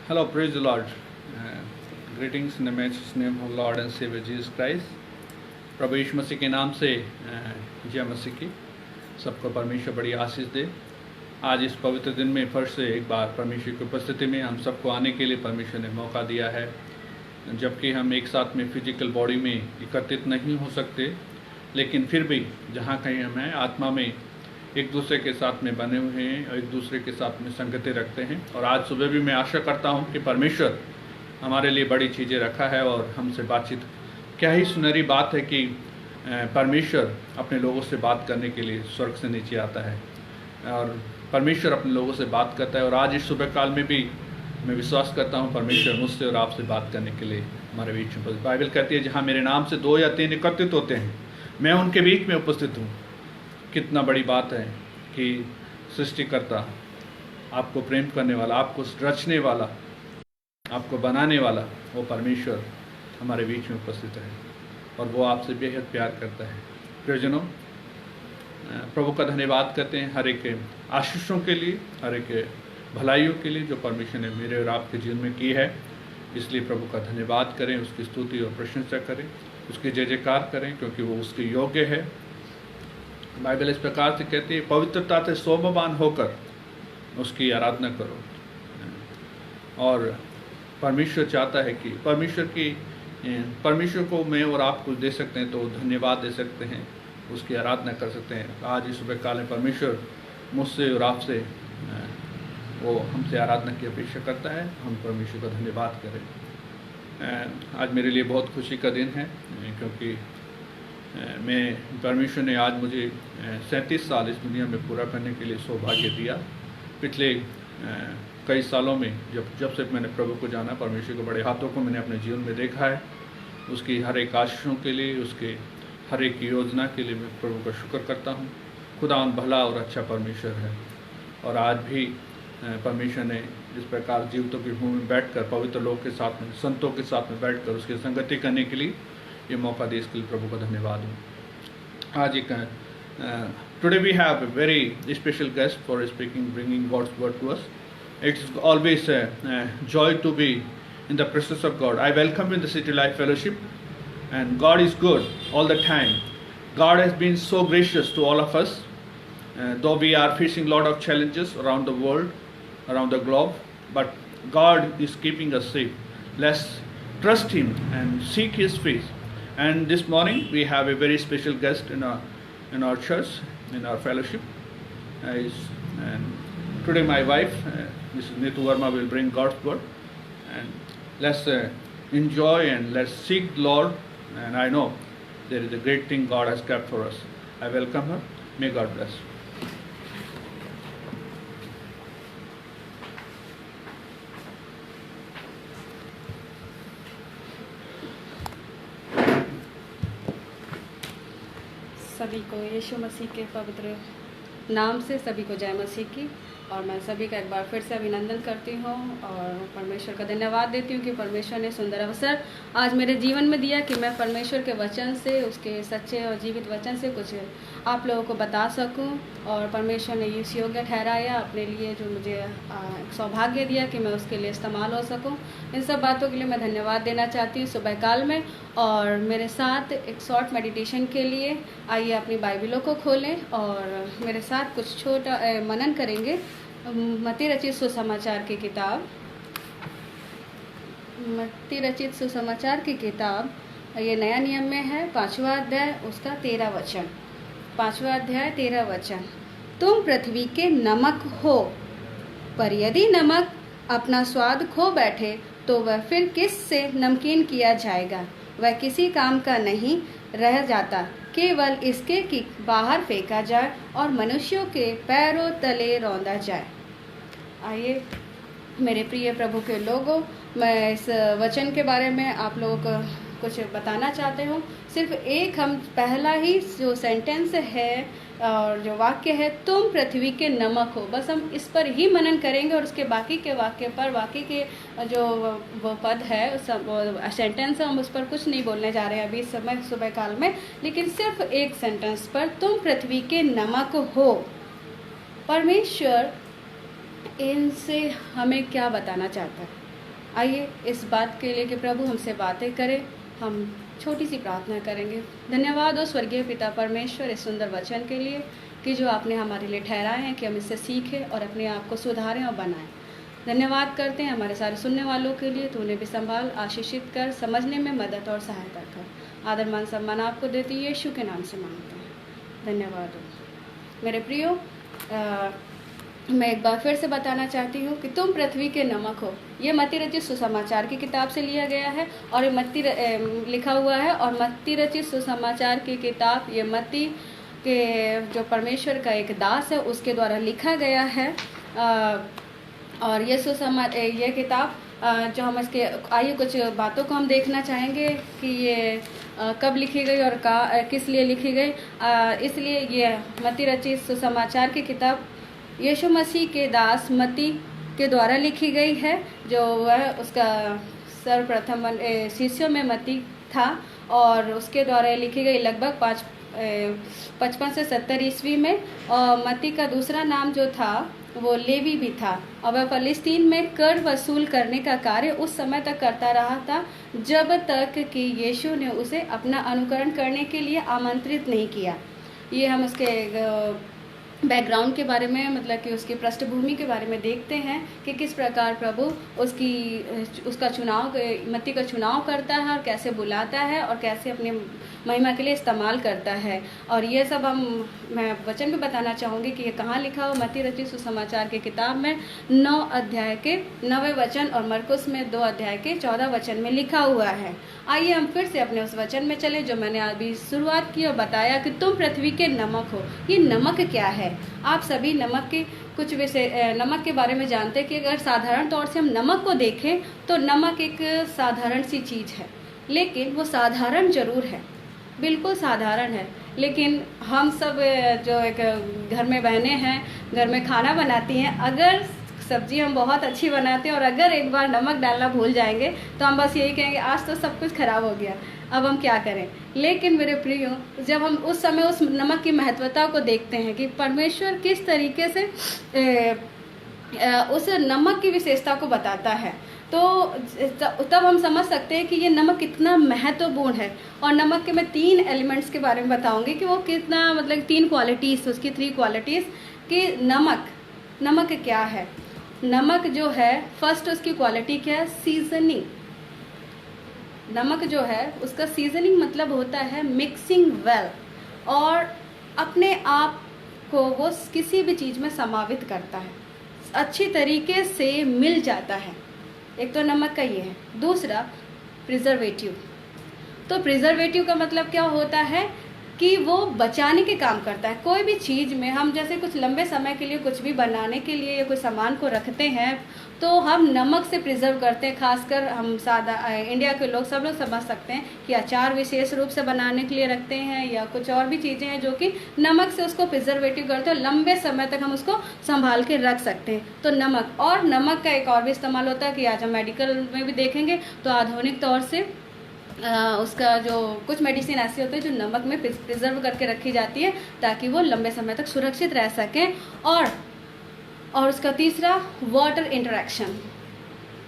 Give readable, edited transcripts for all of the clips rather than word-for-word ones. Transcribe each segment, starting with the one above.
Hello, praise the Lord. Greetings in the matchless name of Lord and Savior Jesus Christ. प्रभु यीशु मसीह के नाम से जय मसीह की सबको परमेश्वर बड़ी आशीष दे। आज इस पवित्र दिन में फिर से एक बार परमेश्वर की उपस्थिति में हम सबको आने के लिए परमेश्वर ने मौका दिया है। जबकि हम एक साथ में फिजिकल बॉडी में एकत्रित नहीं हो सकते, लेकिन फिर भी जहाँ कहीं हम हैं आत्मा में एक दूसरे के साथ में बने हुए हैं और एक दूसरे के साथ में संगति रखते हैं। और आज सुबह भी मैं आशा करता हूँ कि परमेश्वर हमारे लिए बड़ी चीज़ें रखा है और हमसे बातचीत। क्या ही सुनहरी बात है कि परमेश्वर अपने लोगों से बात करने के लिए स्वर्ग से नीचे आता है और परमेश्वर अपने लोगों से बात करता है। और आज इस सुबह काल में भी मैं विश्वास करता हूँ परमेश्वर मुझसे और आपसे बात करने के लिए हमारे बीच में। बाइबल कहती है जहाँ मेरे नाम से 2 या 3 एकत्रित होते हैं मैं उनके बीच में उपस्थित हूँ। कितना बड़ी बात है कि सृष्टिकर्ता, आपको प्रेम करने वाला, आपको रचने वाला, आपको बनाने वाला वो परमेश्वर हमारे बीच में उपस्थित है और वो आपसे बेहद प्यार करता है। प्रियजनों, प्रभु का धन्यवाद करते हैं हर एक आशीषों के लिए, हर एक भलाइयों के लिए जो परमेश्वर ने मेरे और आपके जीवन में की है। इसलिए प्रभु का धन्यवाद करें, उसकी स्तुति और प्रशंसा करें, उसकी जय जयकार करें, क्योंकि वो उसके योग्य है। बाइबल इस प्रकार से कहती है, पवित्रता से शोभावान होकर उसकी आराधना करो। और परमेश्वर चाहता है कि परमेश्वर को मैं और आप कुछ दे सकते हैं तो धन्यवाद दे सकते हैं, उसकी आराधना कर सकते हैं। आज इस सुबह काल में परमेश्वर मुझसे और आपसे वो हमसे आराधना की अपेक्षा करता है। हम परमेश्वर का धन्यवाद करें। आज मेरे लिए बहुत खुशी का दिन है, क्योंकि परमेश्वर ने आज मुझे 37 साल इस दुनिया में पूरा करने के लिए सौभाग्य दिया। पिछले कई सालों में जब से मैंने प्रभु को जाना, परमेश्वर के बड़े हाथों को मैंने अपने जीवन में देखा है। उसकी हर एक आशीषों के लिए, उसके हर एक योजना के लिए मैं प्रभु का शुक्र करता हूँ। खुदा भला और अच्छा परमेश्वर है। और आज भी परमेश्वर ने इस प्रकार जीवितों की भूमि में बैठकर पवित्र लोग के साथ में, संतों के साथ में बैठकर उसकी संगति करने के लिए ये मौका दे, इसके लिए प्रभु का धन्यवाद हूँ। आज एक today we have a very special guest for speaking, bringing God's word to us. It's always a joy to be in the presence of God. I welcome you in the City Life Fellowship, and God is good all the time. God has been so gracious to all of us, though we are facing a lot of challenges around the world, around the globe, but God is keeping us safe. Let's trust Him and seek His face. And this morning we have a very special guest in our church, in our fellowship. And today my wife, Mrs. Neetu Verma, will bring God's word, and let's enjoy and let's seek the Lord. And I know there is a great thing God has kept for us. I welcome her. May God bless. सभी को यीशु मसीह के पवित्र नाम से सभी को जय मसीह की। और मैं सभी का एक बार फिर से अभिनंदन करती हूँ और परमेश्वर का धन्यवाद देती हूँ कि परमेश्वर ने सुंदर अवसर आज मेरे जीवन में दिया कि मैं परमेश्वर के वचन से, उसके सच्चे और जीवित वचन से कुछ आप लोगों को बता सकूं। और परमेश्वर ने इस योग्य ठहराया अपने लिए, जो मुझे एक सौभाग्य दिया कि मैं उसके लिए इस्तेमाल हो सकूं। इन सब बातों के लिए मैं धन्यवाद देना चाहती हूँ सुबह काल में। और मेरे साथ एक शॉर्ट मेडिटेशन के लिए आइए अपनी बाइबलों को खोलें और मेरे साथ कुछ छोटा मनन करेंगे। मत्ती रचित सुसमाचार की किताब, मत्ती रचित सुसमाचार की किताब, ये नया नियम में है, 5वां अध्याय, उसका 13 वचन। 5वां अध्याय 13 वचन। तुम पृथ्वी के नमक हो, पर यदि नमक अपना स्वाद खो बैठे तो वह फिर किस से नमकीन किया जाएगा? वह किसी काम का नहीं रह जाता, केवल इसके कि बाहर फेंका जाए और मनुष्यों के पैरों तले रौंदा जाए। आइए मेरे प्रिय प्रभु के लोगों, मैं इस वचन के बारे में आप लोगों को कुछ बताना चाहते हूँ। सिर्फ एक हम पहला ही जो सेंटेंस है और जो वाक्य है, तुम पृथ्वी के नमक हो, बस हम इस पर ही मनन करेंगे और उसके बाकी के वाक्य पर, बाकी के जो वो पद है, सेंटेंस है, हम उस पर कुछ नहीं बोलने जा रहे हैं अभी इस समय सुबह काल में। लेकिन सिर्फ एक सेंटेंस पर, तुम पृथ्वी के नमक हो। परमेश्वर इनसे हमें क्या बताना चाहता है? आइए इस बात के लिए कि प्रभु हमसे बातें करें, हम छोटी सी प्रार्थना करेंगे। धन्यवाद हो स्वर्गीय पिता परमेश्वर इस सुंदर वचन के लिए कि जो आपने हमारे लिए ठहराए हैं कि हम इससे सीखें और अपने आप को सुधारें और बनाएं। धन्यवाद करते हैं हमारे सारे सुनने वालों के लिए। तो उन्हें भी संभाल, आशीषित कर, समझने में मदद और सहायता कर। आदर मान सम्मान आपको देती यीशु के नाम से मांगते हैं, धन्यवाद हो। मेरे प्रियो, मैं एक बार फिर से बताना चाहती हूँ कि तुम पृथ्वी के नमक हो। ये मत्ती रचित सुसमाचार की किताब से लिया गया है और ये मत्ती लिखा हुआ है। और मत्ती रचित सुसमाचार की किताब ये मत्ती के जो परमेश्वर का एक दास है उसके द्वारा लिखा गया है। और ये किताब जो हम इसके आइए कुछ बातों को हम देखना चाहेंगे कि ये कब लिखी गई और किस लिए लिखी गई। इसलिए ये मत्ती रचित सुसमाचार की किताब यीशु मसीह के दास मत्ती के द्वारा लिखी गई है, जो वह उसका सर्वप्रथम शिष्यों में मत्ती था और उसके द्वारा लिखी गई लगभग 55 से 70 ईस्वी में। और मत्ती का दूसरा नाम जो था वो लेवी भी था और वह फलस्तीन में कर वसूल करने का कार्य उस समय तक करता रहा था जब तक कि यीशु ने उसे अपना अनुकरण करने के लिए आमंत्रित नहीं किया। ये हम उसके बैकग्राउंड के बारे में, मतलब कि उसकी पृष्ठभूमि के बारे में देखते हैं कि किस प्रकार प्रभु उसका चुनाव, मत्ती का चुनाव करता है और कैसे बुलाता है और कैसे अपने महिमा के लिए इस्तेमाल करता है। और ये सब मैं वचन भी बताना चाहूँगी कि ये कहाँ लिखा हो। मत्ती रचित सुसमाचार की किताब में 9 अध्याय के 9वें वचन और मरकुस में 2 अध्याय के 14 वचन में लिखा हुआ है। आइए हम फिर से अपने उस वचन में चले जो मैंने अभी शुरुआत की और बताया कि तुम पृथ्वी के नमक हो। ये नमक क्या है? आप सभी नमक के कुछ नमक के बारे में जानते हैं कि अगर साधारण तौर से हम नमक को देखें तो नमक एक साधारण सी चीज़ है, लेकिन वो साधारण जरूर है, बिल्कुल साधारण है। लेकिन हम सब जो एक घर में बहनें हैं, घर में खाना बनाती हैं, अगर सब्जी हम बहुत अच्छी बनाते हैं और अगर एक बार नमक डालना भूल जाएंगे तो हम बस यही कहेंगे आज तो सब कुछ खराब हो गया, अब हम क्या करें। लेकिन मेरे प्रियो, जब हम उस समय उस नमक की महत्वता को देखते हैं कि परमेश्वर किस तरीके से उस नमक की विशेषता को बताता है, तो तब हम समझ सकते हैं कि ये नमक कितना महत्वपूर्ण है। और नमक के मैं 3 एलिमेंट्स के बारे में बताऊंगी कि वो कितना, मतलब 3 क्वालिटीज़, उसकी 3 क्वालिटीज़ कि नमक क्या है। नमक जो है, फर्स्ट उसकी क्वालिटी क्या है? सीजनिंग। नमक जो है उसका सीजनिंग मतलब होता है मिक्सिंग वेल, और अपने आप को वो किसी भी चीज़ में समावित करता है, अच्छी तरीके से मिल जाता है। एक तो नमक का ये है। दूसरा प्रिजर्वेटिव। तो प्रिजर्वेटिव का मतलब क्या होता है कि वो बचाने के काम करता है। कोई भी चीज़ में हम जैसे कुछ लंबे समय के लिए कुछ भी बनाने के लिए या कोई सामान को रखते हैं तो हम नमक से प्रिजर्व करते हैं। खासकर हम इंडिया के लोग, सब लोग समझ सकते हैं कि अचार विशेष रूप से बनाने के लिए रखते हैं या कुछ और भी चीज़ें हैं जो कि नमक से उसको प्रिजर्वेटिव करते हैं, लंबे समय तक हम उसको संभाल के रख सकते हैं। तो नमक, और नमक का एक और भी इस्तेमाल होता है कि आज हम मेडिकल में भी देखेंगे तो आधुनिक तौर से उसका जो कुछ मेडिसिन ऐसी होती है जो नमक में प्रिजर्व करके रखी जाती है ताकि वो लंबे समय तक सुरक्षित रह सकें। और उसका तीसरा वाटर इंटरेक्शन।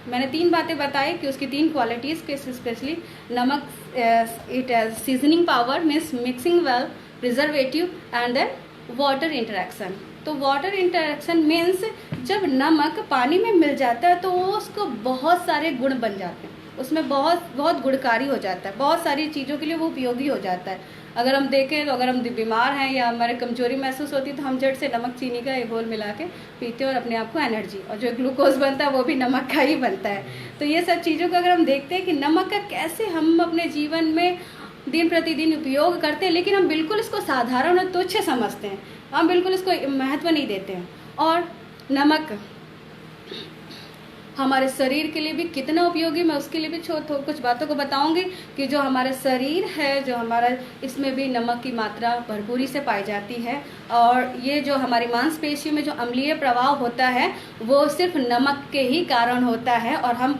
मैंने 3 बातें बताई कि उसकी 3 क्वालिटीज़ के, स्पेशली नमक, it has seasoning power, means mixing well, preservative and then water interaction. तो वाटर इंटरेक्शन मीन्स जब नमक पानी में मिल जाता है तो उसको बहुत सारे गुण बन जाते हैं, उसमें बहुत गुणकारी हो जाता है, बहुत सारी चीज़ों के लिए वो उपयोगी हो जाता है। अगर हम देखें तो अगर हम बीमार हैं या हमारे कमजोरी महसूस होती है तो हम झट से नमक चीनी का एक घोल मिला के पीते हैं और अपने आप को एनर्जी, और जो ग्लूकोज बनता है वो भी नमक का ही बनता है। तो ये सब चीज़ों को अगर हम देखते हैं कि नमक का कैसे हम अपने जीवन में दिन प्रतिदिन उपयोग करते हैं, लेकिन हम बिल्कुल इसको साधारण और तुच्छ समझते हैं, हम बिल्कुल इसको महत्व नहीं देते हैं। और नमक हमारे शरीर के लिए भी कितना उपयोगी, मैं उसके लिए भी कुछ बातों को बताऊंगी कि जो हमारा शरीर है, जो हमारा, इसमें भी नमक की मात्रा भरपूरी से पाई जाती है। और ये जो हमारी मांसपेशियों में जो अम्लीय प्रभाव होता है वो सिर्फ नमक के ही कारण होता है, और हम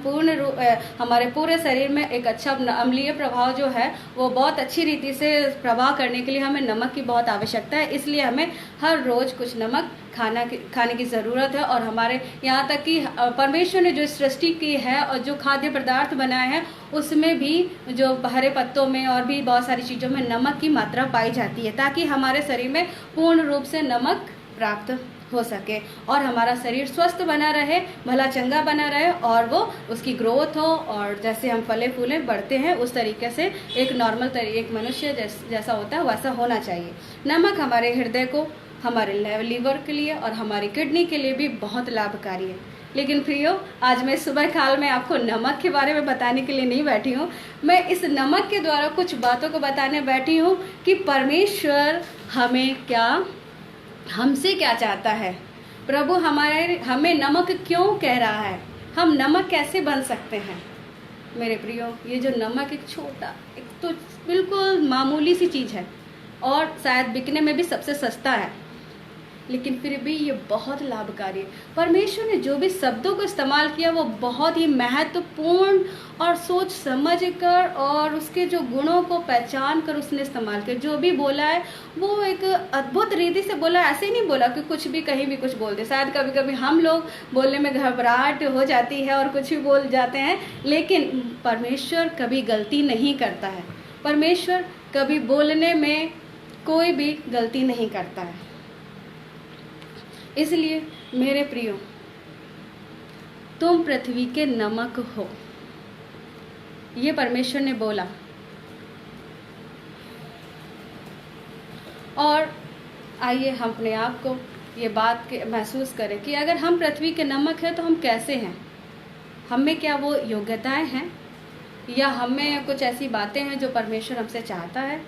हमारे पूरे शरीर में एक अच्छा अम्लीय प्रभाव जो है वो बहुत अच्छी रीति से प्रभाव करने के लिए हमें नमक की बहुत आवश्यकता है। इसलिए हमें हर रोज़ कुछ नमक खाने की ज़रूरत है। और हमारे यहाँ तक कि परमेश्वर ने जो सृष्टि की है और जो खाद्य पदार्थ बनाए हैं उसमें भी जो हरे पत्तों में और भी बहुत सारी चीज़ों में नमक की मात्रा पाई जाती है, ताकि हमारे शरीर में पूर्ण रूप से नमक प्राप्त हो सके और हमारा शरीर स्वस्थ बना रहे, भला चंगा बना रहे और वो उसकी ग्रोथ हो। और जैसे हम फले फूले बढ़ते हैं उस तरीके से एक नॉर्मल एक मनुष्य जैसा होता है वैसा होना चाहिए। नमक हमारे हृदय को, हमारे लीवर के लिए और हमारी किडनी के लिए भी बहुत लाभकारी है। लेकिन प्रियो, आज मैं सुबह काल में आपको नमक के बारे में बताने के लिए नहीं बैठी हूँ। मैं इस नमक के द्वारा कुछ बातों को बताने बैठी हूँ कि परमेश्वर हमसे क्या चाहता है, प्रभु हमें नमक क्यों कह रहा है, हम नमक कैसे बन सकते हैं। मेरे प्रियो, ये जो नमक एक तो बिल्कुल मामूली सी चीज़ है और शायद बिकने में भी सबसे सस्ता है, लेकिन फिर भी ये बहुत लाभकारी है। परमेश्वर ने जो भी शब्दों को इस्तेमाल किया वो बहुत ही महत्वपूर्ण और सोच समझ कर और उसके जो गुणों को पहचान कर उसने इस्तेमाल किया। जो भी बोला है वो एक अद्भुत रीति से बोला, ऐसे नहीं बोला कि कुछ भी कहीं भी कुछ बोल दे। शायद कभी कभी हम लोग बोलने में घबराहट हो जाती है और कुछ भी बोल जाते हैं, लेकिन परमेश्वर कभी गलती नहीं करता है। परमेश्वर कभी बोलने में कोई भी गलती नहीं करता है। इसलिए मेरे प्रियो, तुम पृथ्वी के नमक हो, ये परमेश्वर ने बोला। और आइए हम अपने आप को ये बात के महसूस करें कि अगर हम पृथ्वी के नमक हैं तो हम कैसे हैं, हमें क्या वो योग्यताएं हैं, या हमें कुछ ऐसी बातें हैं जो परमेश्वर हमसे चाहता है,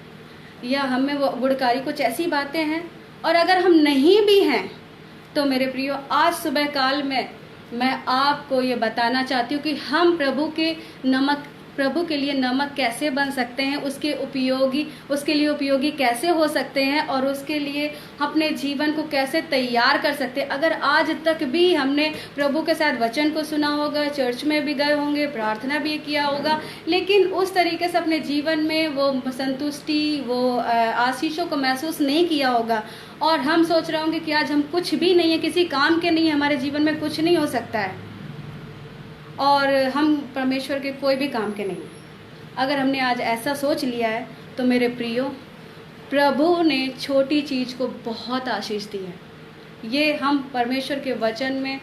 या हमें वो गुणकारी कुछ ऐसी बातें हैं। और अगर हम नहीं भी हैं तो मेरे प्रियो, आज सुबह काल में मैं आपको ये बताना चाहती हूँ कि हम प्रभु के लिए नमक कैसे बन सकते हैं, उसके लिए उपयोगी कैसे हो सकते हैं और उसके लिए अपने जीवन को कैसे तैयार कर सकते हैं। अगर आज तक भी हमने प्रभु के साथ वचन को सुना होगा, चर्च में भी गए होंगे, प्रार्थना भी किया होगा, लेकिन उस तरीके से अपने जीवन में वो संतुष्टि, वो आशीषों को महसूस नहीं किया होगा और हम सोच रहे होंगे कि आज हम कुछ भी नहीं है, किसी काम के नहीं है, हमारे जीवन में कुछ नहीं हो सकता है और हम परमेश्वर के कोई भी काम के नहीं। अगर हमने आज ऐसा सोच लिया है तो मेरे प्रियो, प्रभु ने छोटी चीज़ को बहुत आशीष दी है। ये हम परमेश्वर के वचन में,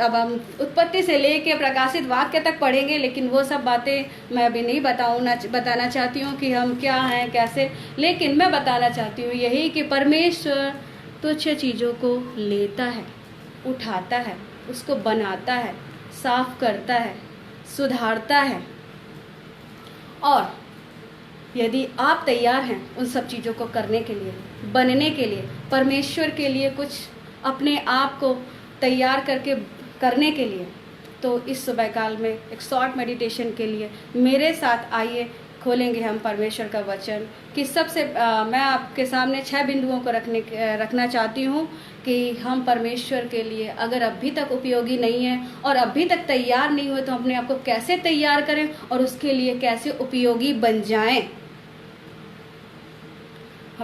अब हम उत्पत्ति से लेके प्रकाशित वाक्य तक पढ़ेंगे, लेकिन वो सब बातें मैं अभी नहीं बताना चाहती हूँ कि हम क्या हैं कैसे, लेकिन मैं बताना चाहती हूँ यही कि परमेश्वर तुच्छ चीज़ों को लेता है, उठाता है, उसको बनाता है, साफ करता है, सुधारता है। और यदि आप तैयार हैं उन सब चीज़ों को करने के लिए, बनने के लिए, परमेश्वर के लिए कुछ अपने आप को तैयार करने के लिए, तो इस सुबह काल में एक शॉर्ट मेडिटेशन के लिए मेरे साथ आइए। खोलेंगे हम परमेश्वर का वचन कि सबसे मैं आपके सामने 6 बिंदुओं को रखना चाहती हूँ कि हम परमेश्वर के लिए अगर अभी तक उपयोगी नहीं हैं और अभी तक तैयार नहीं हुए तो अपने आप को कैसे तैयार करें और उसके लिए कैसे उपयोगी बन जाएं।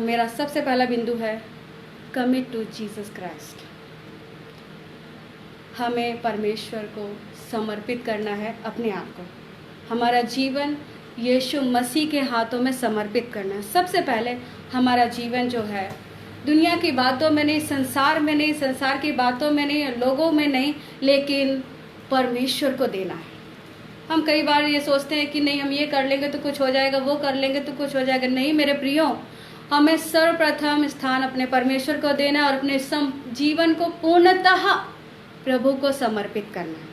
मेरा सबसे पहला बिंदु है कमिट टू जीसस क्राइस्ट। हमें परमेश्वर को समर्पित करना है, अपने आप को, हमारा जीवन यीशु मसीह के हाथों में समर्पित करना है। सबसे पहले हमारा जीवन जो है दुनिया की बातों में नहीं, संसार में नहीं, संसार की बातों में नहीं, लोगों में नहीं, लेकिन परमेश्वर को देना है। हम कई बार ये सोचते हैं कि नहीं, हम ये कर लेंगे तो कुछ हो जाएगा, वो कर लेंगे तो कुछ हो जाएगा। नहीं मेरे प्रियो, हमें सर्वप्रथम स्थान अपने परमेश्वर को देना है और अपने जीवन को पूर्णतः प्रभु को समर्पित करना है।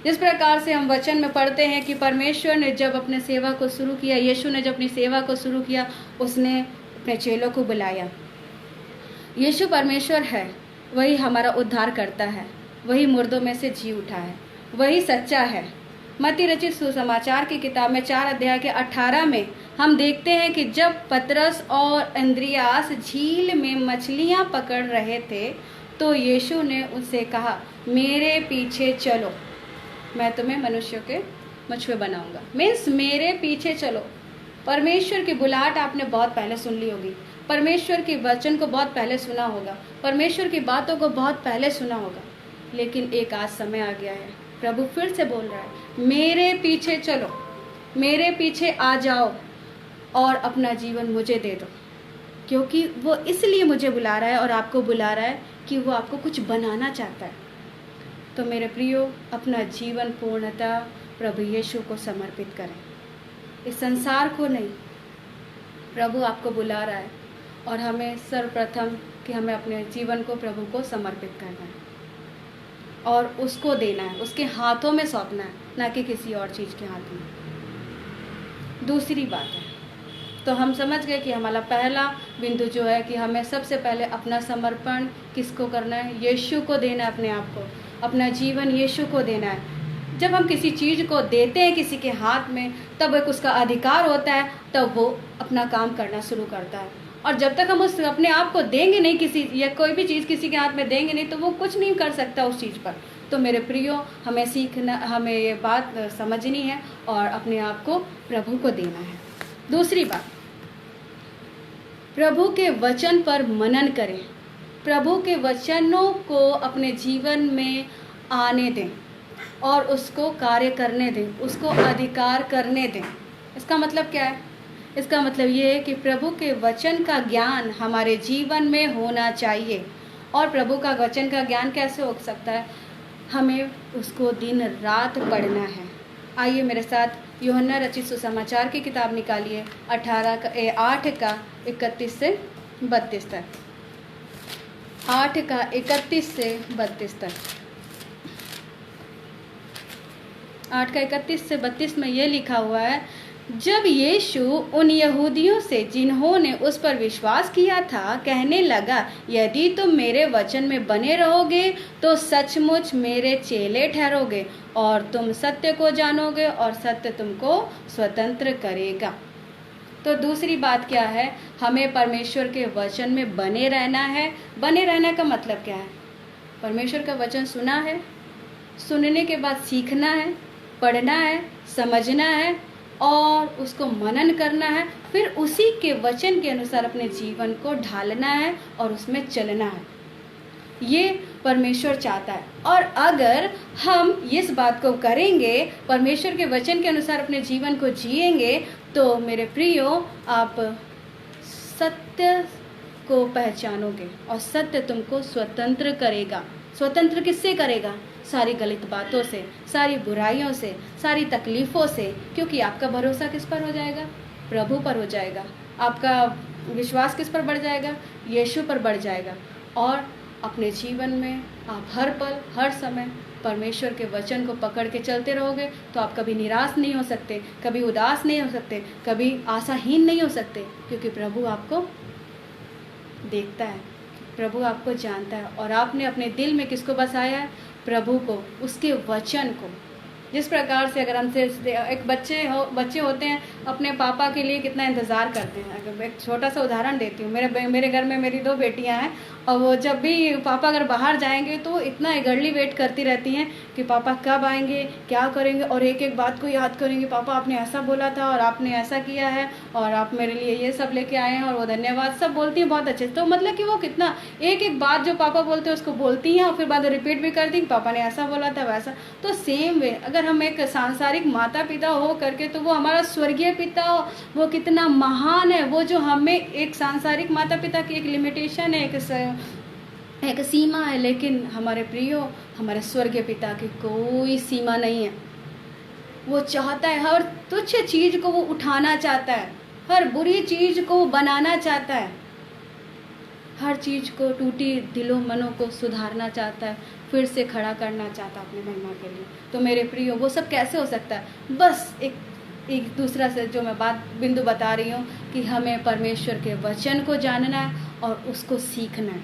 जिस प्रकार से हम वचन में पढ़ते हैं कि परमेश्वर ने जब अपने सेवा को शुरू किया, यीशु ने जब अपनी सेवा को शुरू किया, उसने अपने चेलों को बुलाया। यीशु परमेश्वर है, वही हमारा उद्धार करता है, वही मुर्दों में से जी उठा है, वही सच्चा है। मत्ती रचित सुसमाचार की किताब में 4 अध्याय के 18 में हम देखते हैं कि जब पतरस और अंद्रियास झील में मछलियां पकड़ रहे थे तो यीशु ने उनसे कहा, मेरे पीछे चलो, मैं तुम्हें मनुष्यों के मछुए बनाऊंगा। मीन्स मेरे पीछे चलो। परमेश्वर की बुलाहट आपने बहुत पहले सुन ली होगी। परमेश्वर के वचन को बहुत पहले सुना होगा, परमेश्वर की बातों को बहुत पहले सुना होगा, लेकिन एक आज समय आ गया है, प्रभु फिर से बोल रहा है, मेरे पीछे चलो, मेरे पीछे आ जाओ और अपना जीवन मुझे दे दो। क्योंकि वो इसलिए मुझे बुला रहा है और आपको बुला रहा है कि वो आपको कुछ बनाना चाहता है। तो मेरे प्रियो, अपना जीवन पूर्णतः प्रभु यीशु को समर्पित करें, इस संसार को नहीं। प्रभु आपको बुला रहा है और हमें सर्वप्रथम कि हमें अपने जीवन को प्रभु को समर्पित करना है और उसको देना है, उसके हाथों में सौंपना है, ना कि किसी और चीज़ के हाथ में। दूसरी बात है, तो हम समझ गए कि हमारा पहला बिंदु जो है कि हमें सबसे पहले अपना समर्पण किसको करना है? यीशु को देना है, अपने आप को, अपना जीवन यीशु को देना है। जब हम किसी चीज़ को देते हैं किसी के हाथ में, तब एक उसका अधिकार होता है, तब वो अपना काम करना शुरू करता है। और जब तक हम उस अपने आप को देंगे नहीं किसी, या कोई भी चीज़ किसी के हाथ में देंगे नहीं, तो वो कुछ नहीं कर सकता उस चीज़ पर। तो मेरे प्रियो, हमें सीखना, हमें ये बात समझनी है और अपने आप को प्रभु को देना है। दूसरी बात, प्रभु के वचन पर मनन करें, प्रभु के वचनों को अपने जीवन में आने दें और उसको कार्य करने दें, उसको अधिकार करने दें। इसका मतलब क्या है? इसका मतलब ये है कि प्रभु के वचन का ज्ञान हमारे जीवन में होना चाहिए। और प्रभु का वचन का ज्ञान कैसे हो सकता है? हमें उसको दिन रात पढ़ना है। आइए मेरे साथ यूहन्ना रचित सुसमाचार की किताब निकालिए, 8:31 से 32 तक। 8:31 से 32 तक। 8:31 से 32 में ये लिखा हुआ है, जब यीशु उन यहूदियों से जिन्होंने उस पर विश्वास किया था कहने लगा, यदि तुम मेरे वचन में बने रहोगे तो सचमुच मेरे चेले ठहरोगे और तुम सत्य को जानोगे और सत्य तुमको स्वतंत्र करेगा। तो दूसरी बात क्या है? हमें परमेश्वर के वचन में बने रहना है। बने रहने का मतलब क्या है? परमेश्वर का वचन सुना है, सुनने के बाद सीखना है, पढ़ना है, समझना है और उसको मनन करना है, फिर उसी के वचन के अनुसार अपने जीवन को ढालना है और उसमें चलना है। ये परमेश्वर चाहता है। और अगर हम इस बात को करेंगे, परमेश्वर के वचन के अनुसार अपने जीवन को जिएंगे, तो मेरे प्रियो, आप सत्य को पहचानोगे और सत्य तुमको स्वतंत्र करेगा। स्वतंत्र किससे करेगा? सारी गलत बातों से, सारी बुराइयों से, सारी तकलीफ़ों से। क्योंकि आपका भरोसा किस पर हो जाएगा? प्रभु पर हो जाएगा। आपका विश्वास किस पर बढ़ जाएगा? यीशु पर बढ़ जाएगा। और अपने जीवन में आप हर पल, हर समय परमेश्वर के वचन को पकड़ के चलते रहोगे, तो आप कभी निराश नहीं हो सकते, कभी उदास नहीं हो सकते, कभी आशाहीन नहीं हो सकते। क्योंकि प्रभु आपको देखता है, प्रभु आपको जानता है और आपने अपने दिल में किसको बसाया है? प्रभु को, उसके वचन को। जिस प्रकार से अगर हमसे एक बच्चे होते हैं, अपने पापा के लिए कितना इंतज़ार करते हैं। अगर एक छोटा सा उदाहरण देती हूँ, मेरे घर में मेरी 2 बेटियां हैं और वो जब भी पापा अगर बाहर जाएंगे तो इतना ईगरली वेट करती रहती हैं कि पापा कब आएंगे, क्या करेंगे, और एक एक बात को याद करेंगे। पापा आपने ऐसा बोला था और आपने ऐसा किया है और आप मेरे लिए ये सब लेके आए हैं और वो धन्यवाद सब बोलती हैं बहुत अच्छे से। तो मतलब कि वो कितना एक एक बात जो पापा बोलते हैं उसको बोलती हैं और फिर बाद में रिपीट भी करती हैं, पापा ने ऐसा बोला था वैसा। तो सेम वे अगर हम एक सांसारिक माता पिता हो करके, तो वो हमारा स्वर्गीय पिता हो, वो कितना महान है। वो जो हमें एक सांसारिक माता पिता की एक लिमिटेशन है, एक सीमा है, लेकिन हमारे प्रियो, हमारे स्वर्गीय पिता की कोई सीमा नहीं है। वो चाहता है हर तुच्छ चीज़ को वो उठाना चाहता है, हर बुरी चीज़ को बनाना चाहता है, हर चीज़ को, टूटी दिलों मनों को सुधारना चाहता है, फिर से खड़ा करना चाहता है अपनी महिमा के लिए। तो मेरे प्रियो, वो सब कैसे हो सकता है? बस एक दूसरा से जो मैं बिंदु बता रही हूँ कि हमें परमेश्वर के वचन को जानना है और उसको सीखना है।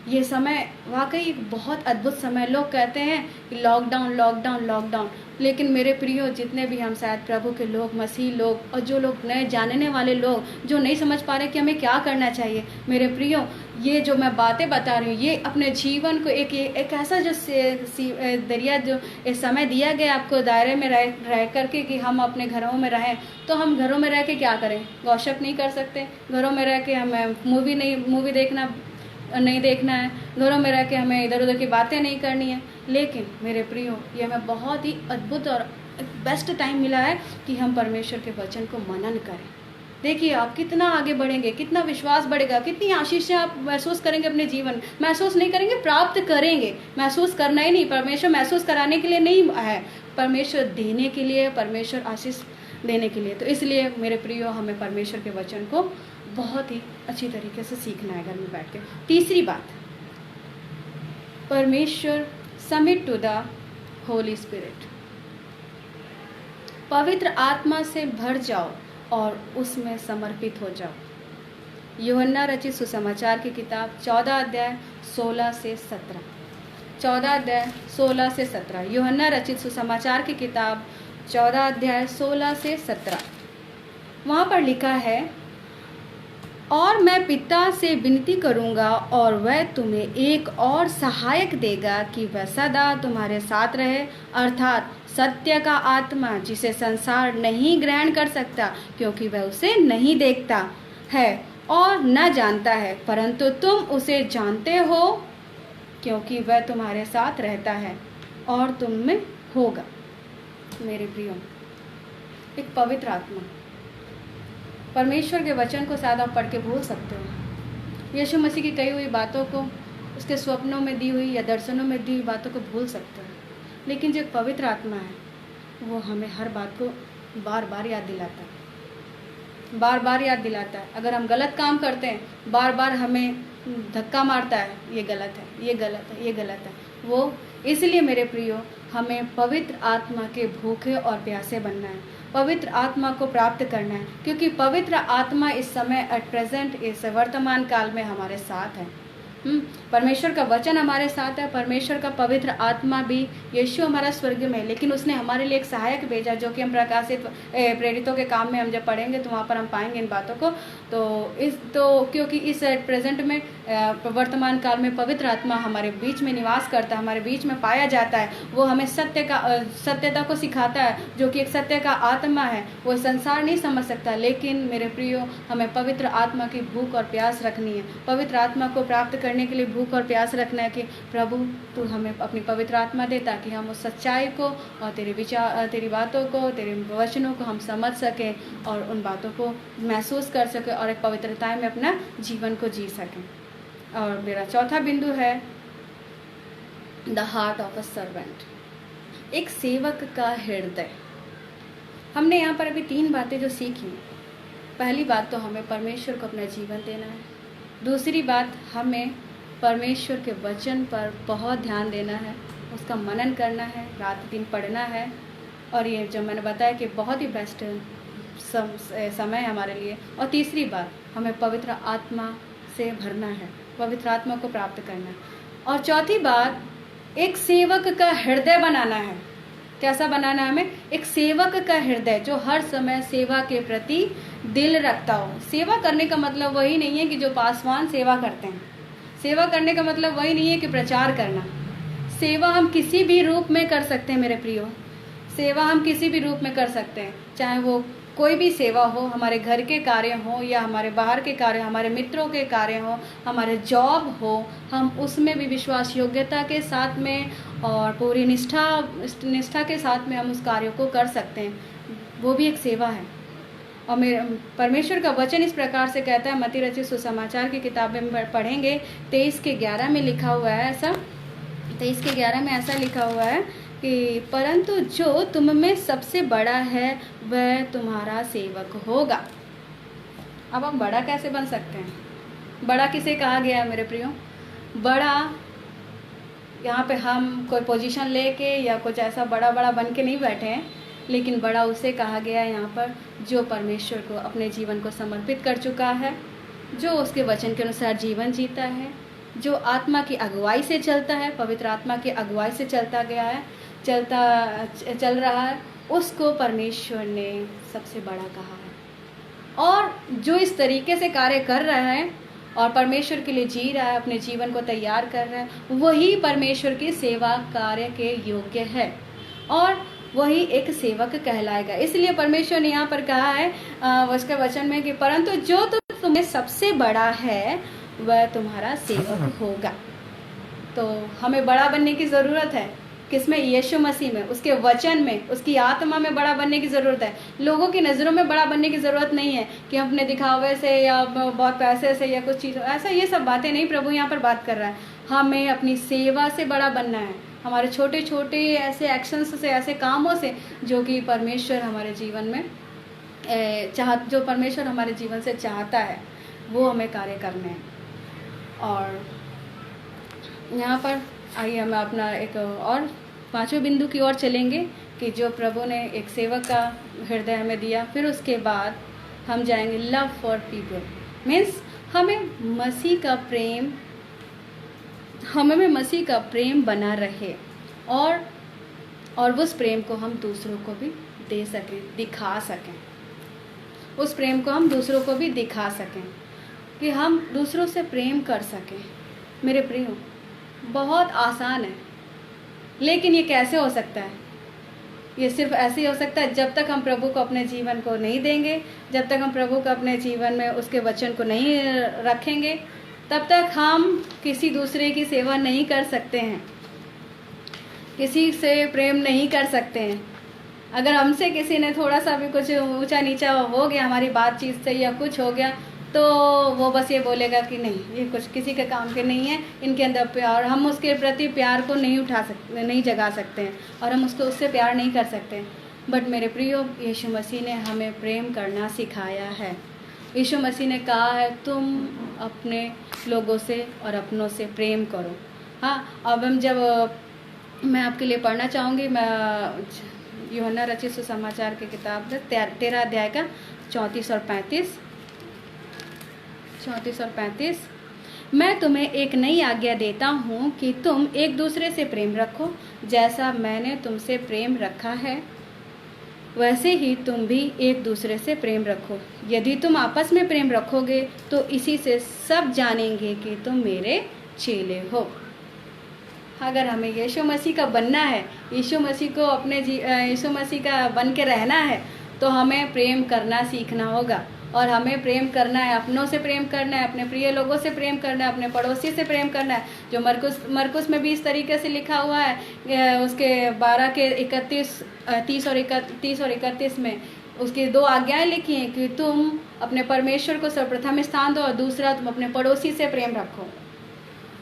ये समय वाकई एक बहुत अद्भुत समय। लोग कहते हैं कि लॉकडाउन लॉकडाउन लॉकडाउन, लेकिन मेरे प्रियो, जितने भी हम शायद प्रभु के लोग, मसीह लोग और जो लोग नए जानने वाले लोग जो नहीं समझ पा रहे कि हमें क्या करना चाहिए, मेरे प्रियो, ये जो मैं बातें बता रही हूँ ये अपने जीवन को एक ऐसा जो दरिया जो इस समय दिया गया आपको दायरे में रह करके कि हम अपने घरों में रहें। तो हम घरों में रह के क्या करें? गॉसिप नहीं कर सकते। घरों में रह के हमें मूवी देखना नहीं देखना है। घरों में रह के हमें इधर उधर की बातें नहीं करनी है। लेकिन मेरे प्रियो, ये हमें बहुत ही अद्भुत और बेस्ट टाइम मिला है कि हम परमेश्वर के वचन को मनन करें। देखिए आप कितना आगे बढ़ेंगे, कितना विश्वास बढ़ेगा, कितनी आशीषें आप महसूस करेंगे अपने जीवन। महसूस नहीं करेंगे, प्राप्त करेंगे। महसूस करना ही नहीं, परमेश्वर महसूस कराने के लिए नहीं है, परमेश्वर देने के लिए, परमेश्वर आशीष देने के लिए। तो इसलिए मेरे प्रियो, हमें परमेश्वर के वचन को बहुत ही अच्छी तरीके से सीखना है घर में बैठ के। तीसरी बात, परमेश्वर submit to the Holy Spirit. पवित्र आत्मा से भर जाओ और उसमें समर्पित हो जाओ। यूहन्ना रचित सुसमाचार की किताब 14 अध्याय 16 से 17। 14 अध्याय 16 से 17। यूहन्ना रचित सुसमाचार की किताब 14 अध्याय 16 से 17। वहाँ पर लिखा है, और मैं पिता से विनती करूँगा और वह तुम्हें एक और सहायक देगा कि वह सदा तुम्हारे साथ रहे, अर्थात सत्य का आत्मा, जिसे संसार नहीं ग्रहण कर सकता क्योंकि वह उसे नहीं देखता है और न जानता है, परंतु तुम उसे जानते हो क्योंकि वह तुम्हारे साथ रहता है और तुम में होगा। मेरे प्रियो, एक पवित्र आत्मा, परमेश्वर के वचन को शायद आप पढ़ के भूल सकते हो। यीशु मसीह की कही हुई बातों को, उसके स्वप्नों में दी हुई या दर्शनों में दी हुई बातों को भूल सकते हो। लेकिन जो पवित्र आत्मा है वो हमें हर बात को बार बार याद दिलाता है, बार बार याद दिलाता है। अगर हम गलत काम करते हैं, बार बार हमें धक्का मारता है, ये गलत है, ये गलत है, ये गलत है। वो इसलिए मेरे प्रियो, हमें पवित्र आत्मा के भूखे और प्यासे बनना है, पवित्र आत्मा को प्राप्त करना है, क्योंकि पवित्र आत्मा इस समय एट प्रेजेंट, इस वर्तमान काल में हमारे साथ है। परमेश्वर का वचन हमारे साथ है, परमेश्वर का पवित्र आत्मा भी, यीशु हमारा स्वर्ग में है, लेकिन उसने हमारे लिए एक सहायक भेजा, जो कि हम प्रकाशित प्रेरितों के काम में हम जब पढ़ेंगे तो वहाँ पर हम पाएंगे इन बातों को। तो क्योंकि इस प्रेजेंट में वर्तमान काल में पवित्र आत्मा हमारे बीच में निवास करता है, हमारे बीच में पाया जाता है। वो हमें सत्यता को सिखाता है, जो कि एक सत्य का आत्मा है। वो संसार नहीं समझ सकता, लेकिन मेरे प्रियो, हमें पवित्र आत्मा की भूख और प्यास रखनी है। पवित्र आत्मा को प्राप्त करने के लिए भूख और प्यास रखना है कि प्रभु तू हमें अपनी पवित्र आत्मा दे, ताकि हम उस सच्चाई को और तेरे विचार, तेरी बातों को, तेरे वचनों को हम समझ सकें और उन बातों को महसूस कर सकें और एक पवित्रता में अपना जीवन को जी सकें। और मेरा चौथा बिंदु है the heart of a servant, एक सेवक का हृदय। हमने यहाँ पर अभी 3 बातें जो सीखी। पहली बात तो हमें परमेश्वर को अपना जीवन देना है। दूसरी बात, हमें परमेश्वर के वचन पर बहुत ध्यान देना है, उसका मनन करना है, रात दिन पढ़ना है। और ये जो मैंने बताया कि बहुत ही बेस्ट समय है हमारे लिए। और तीसरी बात, हमें पवित्र आत्मा से भरना है, पवित्र आत्मा को प्राप्त करना है। और चौथी बात, एक सेवक का हृदय बनाना है। कैसा बनाना है हमें? एक सेवक का हृदय जो हर समय सेवा के प्रति दिल रखता हो। सेवा करने का मतलब वही नहीं है कि जो पासवान सेवा करते हैं। सेवा करने का मतलब वही नहीं है कि प्रचार करना। सेवा हम किसी भी रूप में कर सकते हैं मेरे प्रियो, सेवा हम किसी भी रूप में कर सकते हैं, चाहे वो कोई भी सेवा हो, हमारे घर के कार्य हो या हमारे बाहर के कार्य, हमारे मित्रों के कार्य हो, हमारे जॉब हो, हम उसमें भी विश्वास योग्यता के साथ में और पूरी निष्ठा के साथ में हम उस कार्य को कर सकते हैं। वो भी एक सेवा है। और मेरे परमेश्वर का वचन इस प्रकार से कहता है, मत्ती रचित सुसमाचार की किताब में पढ़ेंगे 23 के 11 में लिखा हुआ है ऐसा, 23 के 11 में ऐसा लिखा हुआ है कि परंतु जो तुम में सबसे बड़ा है वह तुम्हारा सेवक होगा। अब हम बड़ा कैसे बन सकते हैं? बड़ा किसे कहा गया है मेरे प्रियो? बड़ा यहाँ पे हम कोई पोजीशन लेके या कुछ ऐसा बड़ा बन के नहीं बैठे हैं, लेकिन बड़ा उसे कहा गया है यहाँ पर जो परमेश्वर को अपने जीवन को समर्पित कर चुका है, जो उसके वचन के अनुसार जीवन जीता है, जो आत्मा की अगुवाई से चलता है, पवित्र आत्मा की अगुवाई से चलता गया है, चल रहा है, उसको परमेश्वर ने सबसे बड़ा कहा है। और जो इस तरीके से कार्य कर रहा है और परमेश्वर के लिए जी रहा है, अपने जीवन को तैयार कर रहा है, वही परमेश्वर की सेवा कार्य के योग्य है और वही एक सेवक कहलाएगा। इसलिए परमेश्वर ने यहाँ पर कहा है उसके वचन में कि परंतु जो तुम्हें सबसे बड़ा है वह तुम्हारा सेवक होगा। तो हमें बड़ा बनने की ज़रूरत है, किसमें? यीशु मसीह में, उसके वचन में, उसकी आत्मा में बड़ा बनने की ज़रूरत है। लोगों की नज़रों में बड़ा बनने की ज़रूरत नहीं है कि हम अपने दिखावे से या बहुत पैसे से या कुछ चीज़, ऐसा ये सब बातें नहीं प्रभु यहाँ पर बात कर रहा है। हमें अपनी सेवा से बड़ा बनना है, हमारे छोटे छोटे ऐसे एक्शंस से, ऐसे कामों से जो कि परमेश्वर हमारे जीवन में जो परमेश्वर हमारे जीवन से चाहता है वो हमें कार्य करने हैं। और यहाँ पर आइए हम अपना एक और 5वें बिंदु की ओर चलेंगे कि जो प्रभु ने एक सेवक का हृदय में दिया। फिर उसके बाद हम जाएंगे लव फॉर पीपल, मीन्स हमें मसीह का प्रेम बना रहे और उस प्रेम को हम दूसरों को भी दे सकें, दिखा सकें। उस प्रेम को हम दूसरों को भी दिखा सकें कि हम दूसरों से प्रेम कर सकें। मेरे प्रियो, बहुत आसान है, लेकिन ये कैसे हो सकता है? ये सिर्फ ऐसे ही हो सकता है जब तक हम प्रभु को अपने जीवन को नहीं देंगे, जब तक हम प्रभु को अपने जीवन में उसके वचन को नहीं रखेंगे, तब तक हम किसी दूसरे की सेवा नहीं कर सकते हैं, किसी से प्रेम नहीं कर सकते हैं। अगर हमसे किसी ने थोड़ा सा भी कुछ ऊंचा नीचा हो गया हमारी बातचीत से या कुछ हो गया, तो वो बस ये बोलेगा कि नहीं, ये कुछ किसी के काम के नहीं है, इनके अंदर प्यार, हम उसके प्रति प्यार को नहीं जगा सकते हैं और हम उससे प्यार नहीं कर सकते। बट मेरे प्रियो, यीशु मसीह ने हमें प्रेम करना सिखाया है। यीशु मसीह ने कहा है तुम अपने लोगों से और अपनों से प्रेम करो। हाँ, अब मैं आपके लिए पढ़ना चाहूँगी, मैं यूहन्ना रचित सुसमाचार की किताब 13 अध्याय का 34 और 35। मैं तुम्हें एक नई आज्ञा देता हूँ कि तुम एक दूसरे से प्रेम रखो, जैसा मैंने तुमसे प्रेम रखा है वैसे ही तुम भी एक दूसरे से प्रेम रखो। यदि तुम आपस में प्रेम रखोगे तो इसी से सब जानेंगे कि तुम मेरे चेले हो। अगर हमें यीशु मसीह का बनना है, यीशु मसीह का बन के रहना है, तो हमें प्रेम करना सीखना होगा। और हमें प्रेम करना है, अपनों से प्रेम करना है, अपने प्रिय लोगों से प्रेम करना है, अपने पड़ोसी से प्रेम करना है। जो मरकुस में भी इस तरीके से लिखा हुआ है, उसके 12 के 30 और 31 में उसकी 2 आज्ञाएं लिखी हैं कि तुम अपने परमेश्वर को सर्वप्रथम स्थान दो और दूसरा तुम अपने पड़ोसी से प्रेम रखो।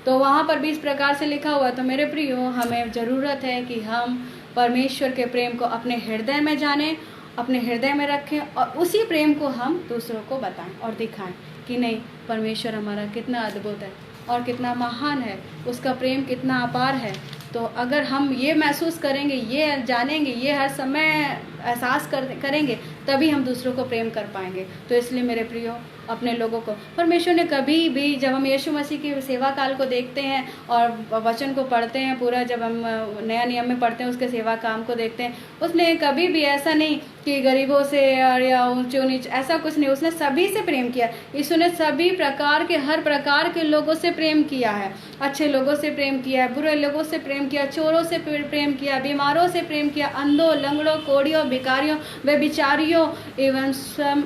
तो वहाँ पर भी इस प्रकार से लिखा हुआ है। तो मेरे प्रियो, हमें ज़रूरत है कि हम परमेश्वर के प्रेम को अपने हृदय में जानें, अपने हृदय में रखें और उसी प्रेम को हम दूसरों को बताएं और दिखाएं कि नहीं, परमेश्वर हमारा कितना अद्भुत है और कितना महान है, उसका प्रेम कितना अपार है। तो अगर हम ये महसूस करेंगे, ये जानेंगे, ये हर समय एहसास करेंगे, तभी हम दूसरों को प्रेम कर पाएंगे। तो इसलिए मेरे प्रियो, अपने लोगों को परमेश्वर ने कभी भी, जब हम यीशु मसीह की सेवा काल को देखते हैं और वचन को पढ़ते हैं पूरा, जब हम नया नियम में पढ़ते हैं उसके सेवा काम को देखते हैं, उसने कभी भी ऐसा नहीं कि गरीबों से या ऊंचे नीच, ऐसा कुछ नहीं। उसने सभी से प्रेम किया। यीशु ने सभी प्रकार के, हर प्रकार के लोगों से प्रेम किया है। अच्छे लोगों से प्रेम किया है, बुरे लोगों से प्रेम किया, चोरों से प्रेम किया, बीमारों से प्रेम किया, अंधों, लंगड़ों, कोढ़ियों, भिखारियों, बेबिचारियों एवं स्वयं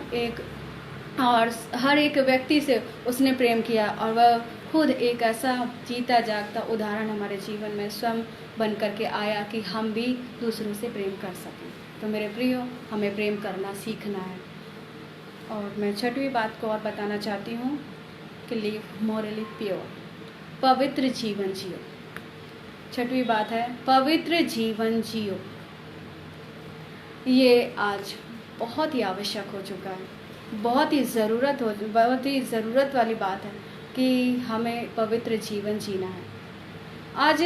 और हर एक व्यक्ति से उसने प्रेम किया। और वह खुद एक ऐसा जीता जागता उदाहरण हमारे जीवन में स्वयं बन करके आया कि हम भी दूसरों से प्रेम कर सकें। तो मेरे प्रियो, हमें प्रेम करना सीखना है। और मैं 6वीं बात को और बताना चाहती हूँ कि लिव मोरली प्योर, पवित्र जीवन जियो। 6वीं बात है पवित्र जीवन जियो। ये आज बहुत ही आवश्यक हो चुका है, बहुत ही ज़रूरत वाली बात है कि हमें पवित्र जीवन जीना है। आज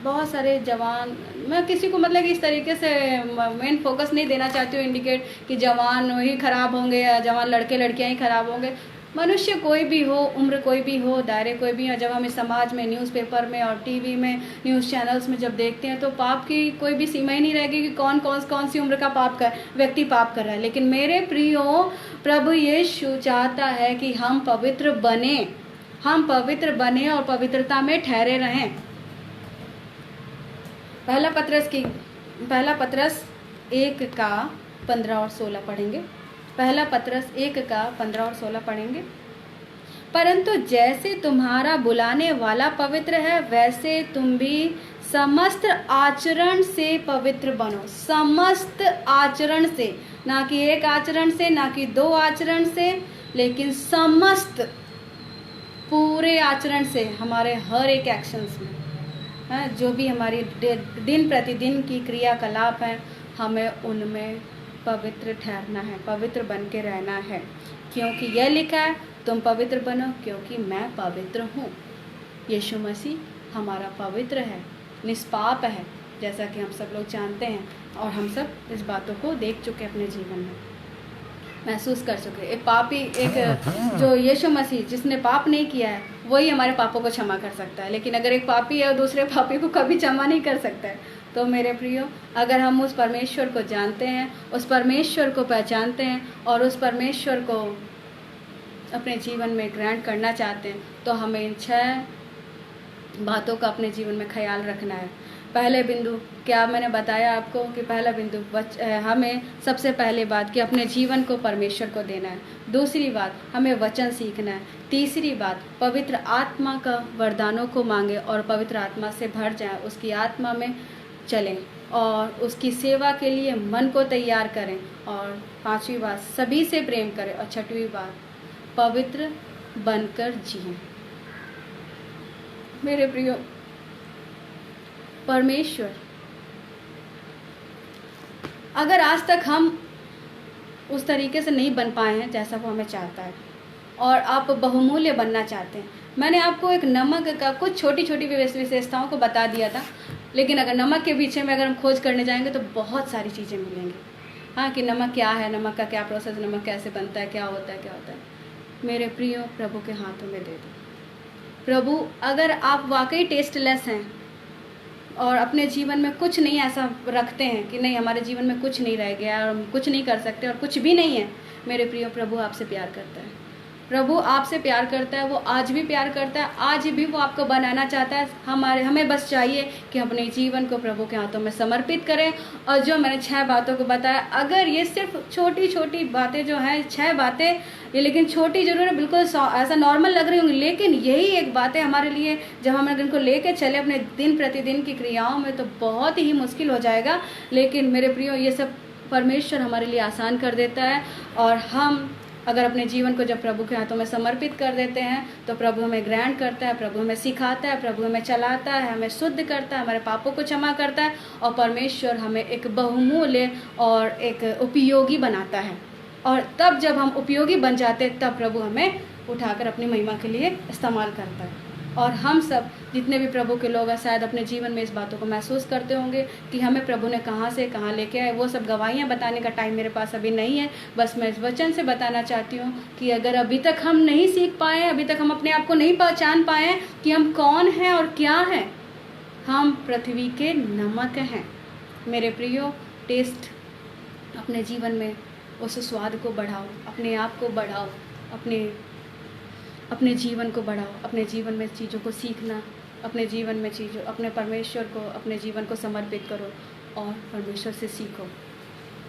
बहुत सारे जवान, मैं किसी को मतलब इस तरीके से मेन फोकस नहीं देना चाहती हूँ इंडिकेट कि जवान ही ख़राब होंगे या जवान लड़के लड़कियाँ ही ख़राब होंगे। मनुष्य कोई भी हो, उम्र कोई भी हो, दायरे कोई भी हो, जब हम इस समाज में, न्यूज़पेपर में और टीवी में, न्यूज़ चैनल्स में जब देखते हैं तो पाप की कोई भी सीमा ही नहीं रहेगी कि कौन सी उम्र का व्यक्ति पाप कर रहा है। लेकिन मेरे प्रियो, प्रभु यीशु चाहता है कि हम पवित्र बने और पवित्रता में ठहरे रहें। पहला पत्रस 1 का 15 और 16 पढ़ेंगे। पहला पत्रस 1 का 15 और 16 पढ़ेंगे। परंतु जैसे तुम्हारा बुलाने वाला पवित्र है, वैसे तुम भी समस्त आचरण से पवित्र बनो। समस्त आचरण से, ना कि एक आचरण से, ना कि 2 आचरण से, लेकिन समस्त, पूरे आचरण से, हमारे हर एक एक्शंस में, जो भी हमारी दिन प्रतिदिन की क्रियाकलाप हैं, हमें उनमें पवित्र ठहरना है, पवित्र बन के रहना है, क्योंकि यह लिखा है, तुम पवित्र बनो क्योंकि मैं पवित्र हूँ। यीशु मसीह हमारा पवित्र है, निष्पाप है, जैसा कि हम सब लोग जानते हैं और हम सब इस बातों को देख चुके, अपने जीवन में महसूस कर चुके। एक जो यीशु मसीह जिसने पाप नहीं किया है, वही हमारे पापों को क्षमा कर सकता है। लेकिन अगर एक पापी है और दूसरे पापी को कभी क्षमा नहीं कर सकता है, तो मेरे प्रियो, अगर हम उस परमेश्वर को जानते हैं, उस परमेश्वर को पहचानते हैं और उस परमेश्वर को अपने जीवन में ग्रहण करना चाहते हैं, तो हमें इन 6 बातों का अपने जीवन में ख्याल रखना है। पहले बिंदु क्या मैंने बताया आपको कि पहला बिंदु हमें सबसे पहले बात कि अपने जीवन को परमेश्वर को देना है। दूसरी बात, हमें वचन सीखना है। तीसरी बात, पवित्र आत्मा का वरदानों को मांगे और पवित्र आत्मा से भर जाएं, उसकी आत्मा में चलें और उसकी सेवा के लिए मन को तैयार करें। और 5वीं बात, सभी से प्रेम करें। और 6वीं बात, पवित्र बनकर जिएं। मेरे प्रियो, परमेश्वर, अगर आज तक हम उस तरीके से नहीं बन पाए हैं जैसा वो हमें चाहता है और आप बहुमूल्य बनना चाहते हैं, मैंने आपको एक नमक का कुछ छोटी छोटी विशेषताओं को बता दिया था, लेकिन अगर नमक के पीछे में अगर हम खोज करने जाएंगे तो बहुत सारी चीज़ें मिलेंगी। हाँ, कि नमक क्या है, नमक का क्या प्रोसेस, नमक कैसे बनता है, क्या होता है। मेरे प्रियो, प्रभु के हाथों में दे दो। प्रभु, अगर आप वाकई टेस्टलेस हैं और अपने जीवन में कुछ नहीं ऐसा रखते हैं कि नहीं, हमारे जीवन में कुछ नहीं रह गया और हम कुछ नहीं कर सकते और कुछ भी नहीं है, मेरे प्रियो, प्रभु आपसे प्यार करता है। प्रभु आपसे प्यार करता है, वो आज भी प्यार करता है, आज भी वो आपको बनाना चाहता है। हमें बस चाहिए कि अपने जीवन को प्रभु के हाथों में समर्पित करें। और जो मैंने 6 बातों को बताया, अगर ये सिर्फ छोटी छोटी बातें जो हैं, 6 बातें, ये लेकिन छोटी जरूर है, बिल्कुल ऐसा नॉर्मल लग रही होंगी, लेकिन यही एक बातें हमारे लिए जब हम इनको लेके चले अपने दिन प्रतिदिन की क्रियाओं में, तो बहुत ही मुश्किल हो जाएगा। लेकिन मेरे प्रियो, ये सब परमेश्वर हमारे लिए आसान कर देता है। और हम अगर अपने जीवन को जब प्रभु के हाथों में समर्पित कर देते हैं, तो प्रभु हमें ग्रहण करता है, प्रभु हमें सिखाता है, प्रभु हमें चलाता है, हमें शुद्ध करता है, हमारे पापों को क्षमा करता है और परमेश्वर हमें एक बहुमूल्य और एक उपयोगी बनाता है। और तब जब हम उपयोगी बन जाते हैं, तब प्रभु हमें उठाकर अपनी महिमा के लिए इस्तेमाल करता है। और हम सब जितने भी प्रभु के लोग हैं, शायद अपने जीवन में इस बातों को महसूस करते होंगे कि हमें प्रभु ने कहाँ से कहाँ लेके आए। वो सब गवाहियाँ बताने का टाइम मेरे पास अभी नहीं है। बस मैं इस वचन से बताना चाहती हूँ कि अगर अभी तक हम नहीं सीख पाए, अभी तक हम अपने आप को नहीं पहचान पाए कि हम कौन हैं और क्या हैं, हम पृथ्वी के नमक हैं। मेरे प्रियो, टेस्ट अपने जीवन में उस स्वाद को बढ़ाओ, अपने आप को बढ़ाओ, अपने जीवन को बढ़ाओ, अपने जीवन में चीज़ों को सीखना, अपने जीवन में अपने परमेश्वर को, अपने जीवन को समर्पित करो और परमेश्वर से सीखो।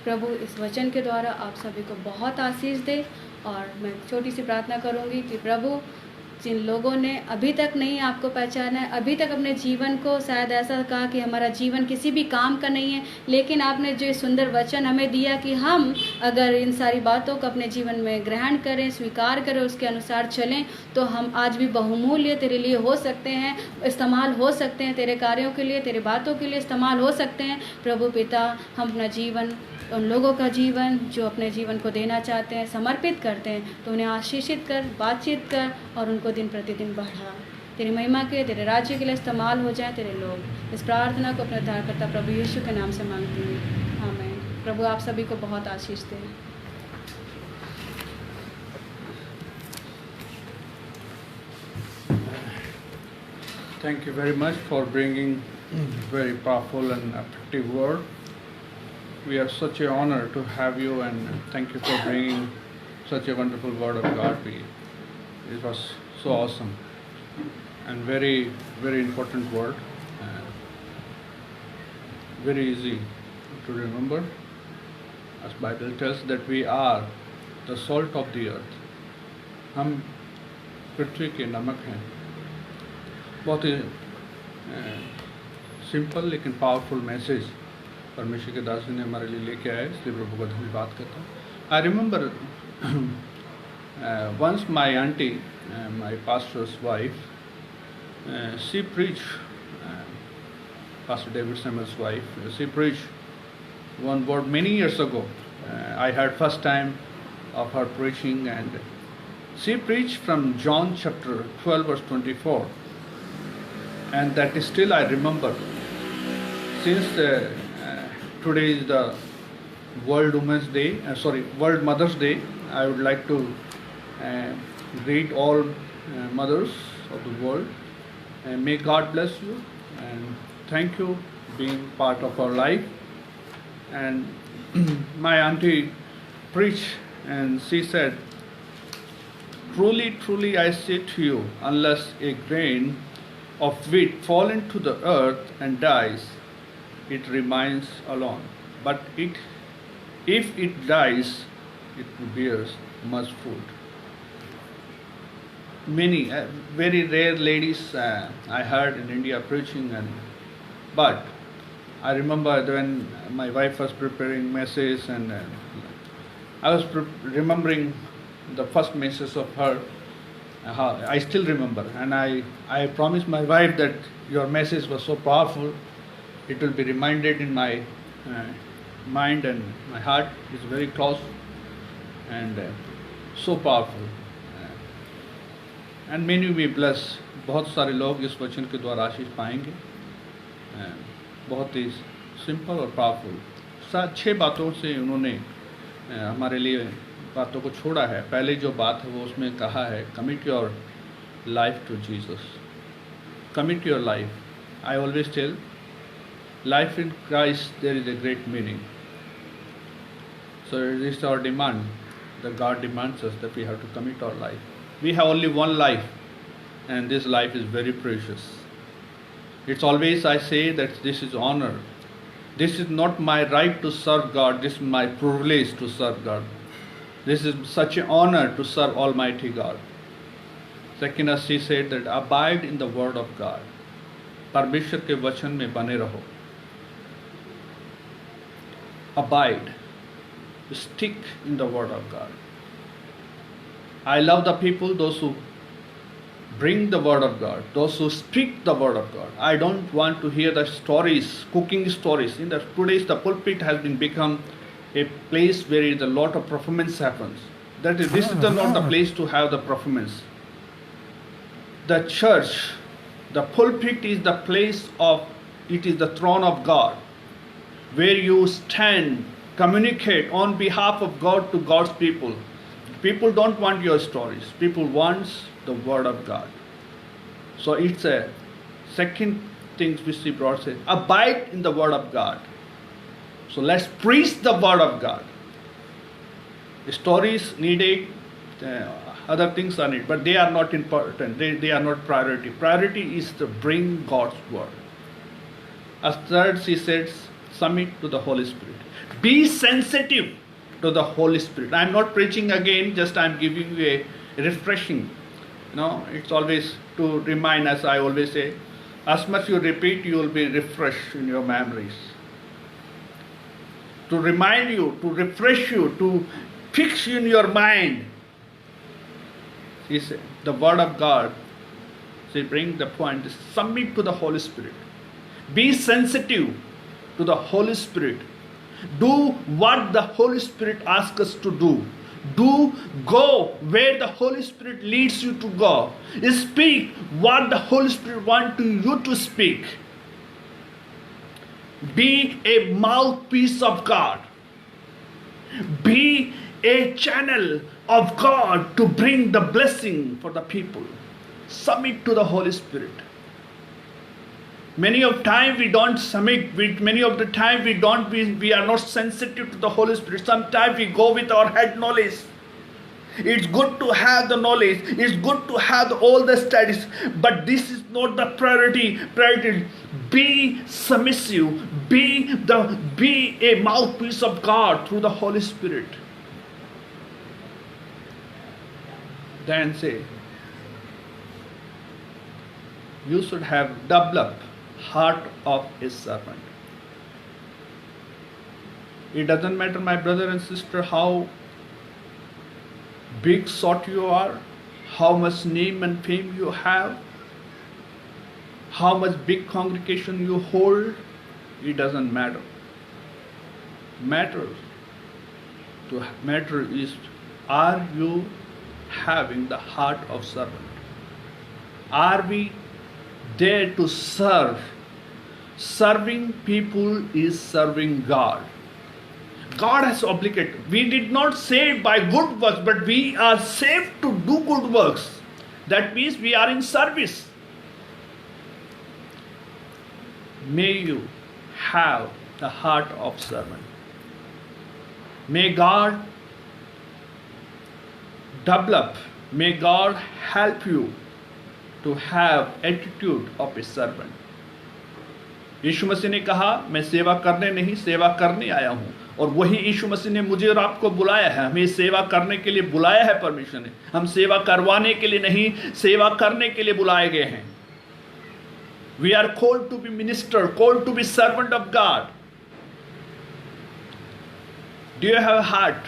प्रभु इस वचन के द्वारा आप सभी को बहुत आशीष दे। और मैं छोटी सी प्रार्थना करूंगी कि प्रभु, जिन लोगों ने अभी तक नहीं आपको पहचाना है, अभी तक अपने जीवन को शायद ऐसा कहा कि हमारा जीवन किसी भी काम का नहीं है, लेकिन आपने जो सुंदर वचन हमें दिया कि हम अगर इन सारी बातों को अपने जीवन में ग्रहण करें, स्वीकार करें, उसके अनुसार चलें, तो हम आज भी बहुमूल्य तेरे लिए हो सकते हैं, इस्तेमाल हो सकते हैं, तेरे कार्यों के लिए, तेरे बातों के लिए इस्तेमाल हो सकते हैं। प्रभु पिता, हम अपना जीवन, उन लोगों का जीवन जो अपने जीवन को देना चाहते हैं, समर्पित करते हैं, तो उन्हें आशीषित कर, बातचीत कर और उनको दिन प्रतिदिन बढ़ा। तेरी महिमा के, तेरे राज्य के लिए इस्तेमाल हो जाए तेरे लोग। इस प्रार्थना को अपने उद्धारकर्ता प्रभु यीशु के नाम से मांगती हूँ, आमीन। प्रभु आप सभी को बहुत आशीष दें। Thank you very much for bringing very powerful and effective word. We are such an honor to have you, and thank you for bringing such a wonderful word of God. It was so awesome and very, very important word. Very easy to remember. As Bible tells that we are the salt of the earth. हम पृथ्वी के नमक हैं. बहुत ही simple लेकिन powerful message परमेश्वर के दास ने हमारे लिए लेके आए, इसलिए प्रभु का धन्यवाद करता हूँ. I remember once my auntie, my pastor's wife, she preached, Pastor David Samuel's wife, she preached one word many years ago. I heard first time of her preaching, and she preached from John chapter 12 verse 24, and that is still I remember. Since today is the World Women's Day, World Mother's Day, I would like to greet all mothers of the world, and may God bless you, and thank you being part of our life. And my auntie preached, and she said, truly, truly I say to you, unless a grain of wheat fall into the earth and dies, it remains alone. But if it dies, it bears much fruit. Many, very rare ladies I heard in India preaching, but I remember when my wife was preparing message, and I was remembering the first message of her. I still remember, and I promised my wife that your message was so powerful, it will be reminded in my mind, and my heart is very close and so powerful. And many will be blessed. बहुत सारे लोग इस वचन के द्वारा आशीष पाएंगे. बहुत ही simple और पावरफुल 6 बातों से उन्होंने हमारे लिए बातों को छोड़ा है. पहले जो बात है वो उसमें कहा है, commit your life to Jesus. Commit your life. I always tell, life in Christ there is a great meaning. So this is our demand, that God demands us that we have to commit our life. We have only one life, and this life is very precious. It's always I say that this is honor. This is not my right to serve God, this is my privilege to serve God. This is such an honor to serve Almighty God. Second, as she said, that abide in the word of God. परमेश्वर के वचन में बने रहो. Abide, stick in the word of God. I love the people, those who bring the word of God, those who speak the word of God. I don't want to hear the stories, cooking stories. In the today's the pulpit has been become a place where a lot of performance happens. This is not the place to have the performance. The church, the pulpit is the place of, it is the throne of God, where you stand, communicate on behalf of God to God's people. People don't want your stories. People want the word of God. So it's a second thing which he brought, says, abide in the word of God. So let's preach the word of God. The stories needed, other things are needed, but they are not important. They are not priority. Priority is to bring God's word. As third, he says, submit to the Holy Spirit. Be sensitive to the Holy Spirit. I am not preaching again, just I am giving you a refreshing. It's always to remind, as I always say, as much you repeat, you will be refreshed in your memories. To remind you, to refresh you, to fix you in your mind. Is the word of God. So bring the point, submit to the Holy Spirit. Be sensitive to the Holy Spirit. Do what the Holy Spirit asks us to do. Go where the Holy Spirit leads you to go. Speak what the Holy Spirit wants you to speak. Be a mouthpiece of God. Be a channel of God to bring the blessing for the people. Submit to the Holy Spirit. Many of time we don't submit. Many of the time we are not sensitive to the Holy Spirit. Sometimes we go with our head knowledge. It's good to have the knowledge. It's good to have all the studies. But this is not the priority. Priority. Be submissive. Be a mouthpiece of God through the Holy Spirit. Then say, you should have developed heart of a servant. It doesn't matter, my brother and sister, how big sort you are, how much name and fame you have, how much big congregation you hold. It doesn't matter. Matter is, are you having the heart of servant? Are we there to serve? Serving people is serving God. God has obligated. We did not save by good works, but we are saved to do good works. That means we are in service. May you have the heart of servant. May God develop, may God help you to have attitude of a servant. यीशु मसीह ने कहा, मैं सेवा करने नहीं सेवा करने आया हूं, और वही यीशु मसीह ने मुझे और आपको बुलाया है. हमें सेवा करने के लिए बुलाया है परमेश्वर ने. हम सेवा करवाने के लिए नहीं, सेवा करने के लिए बुलाए गए हैं. We are called to be minister, called to be servant of God. Do you have a heart?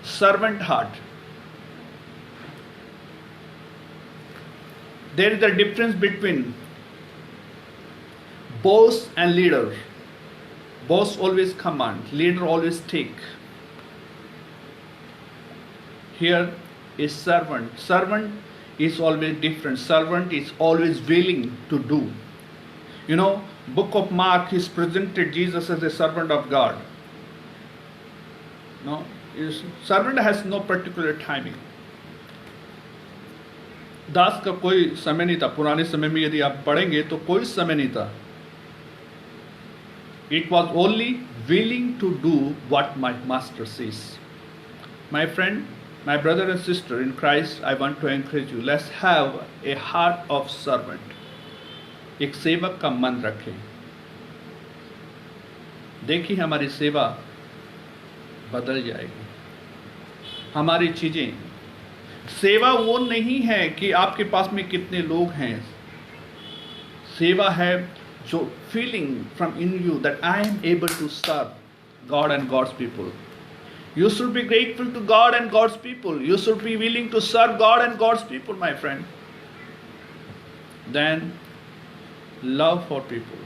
Servant heart. There is a difference between boss and leader. Boss always command, leader always take. Here is servant. Servant is always different. Servant is always willing to do. You know, book of Mark is presented Jesus as a servant of God. No, servant has no particular timing. दास का कोई समय नहीं था. पुराने समय में यदि आप पढ़ेंगे तो कोई समय नहीं था. It was only willing to do what my master says. My friend, my brother and sister in Christ, I want to encourage you. Let's have a heart of servant. एक सेवक का मन रखें. देखिए हमारी सेवा बदल जाएगी. हमारी चीजें, सेवा वो नहीं है कि आपके पास में कितने लोग हैं. सेवा है जो feeling from in you that I am able to serve God and God's people. You should be grateful to God and God's people. You should be willing to serve God and God's people, my friend. Then love for people.